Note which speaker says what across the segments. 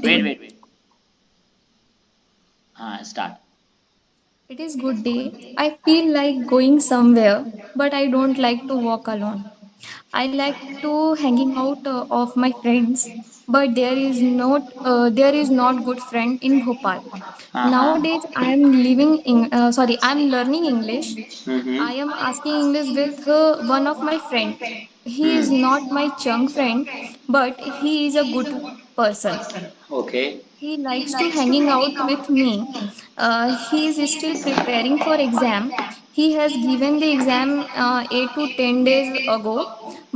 Speaker 1: Wait,
Speaker 2: day.
Speaker 1: wait, wait. Start.
Speaker 2: It is good day. I feel like going somewhere, but I don't like to walk alone. I like to hanging out of my friends, but there is not good friend in Bhopal.
Speaker 1: Uh-huh.
Speaker 2: Nowadays, I am living in I am learning English.
Speaker 1: Mm-hmm.
Speaker 2: I am asking English with one of my friend. He is
Speaker 1: Hmm.
Speaker 2: not my chunk friend, but he is a good person.
Speaker 1: Okay.
Speaker 2: He likes to hanging out with me. He is still preparing for exam. He has given the exam 8 to 10 days ago,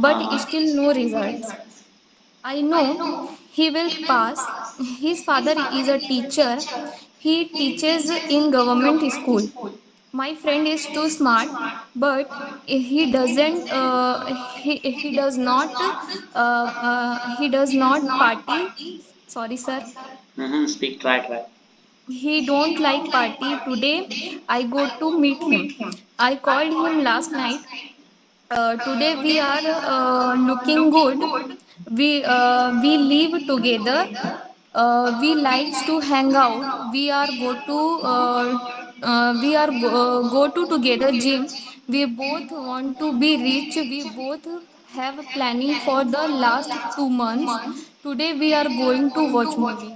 Speaker 2: but
Speaker 1: Uh-huh.
Speaker 2: still no results. I know he will pass. His father is a teacher. He teaches in government school. My friend is too smart, but he does not he does not party. Sorry, sir.
Speaker 1: Mm-hmm. Speak. Try.
Speaker 2: He don't like party. Today I go to meet him. I called him last night. Today we are looking good. We live together. We likes to hang out. We are go to together gym. We both want to be rich. We both have planning for the last 2 months. Today we are going to watch movie.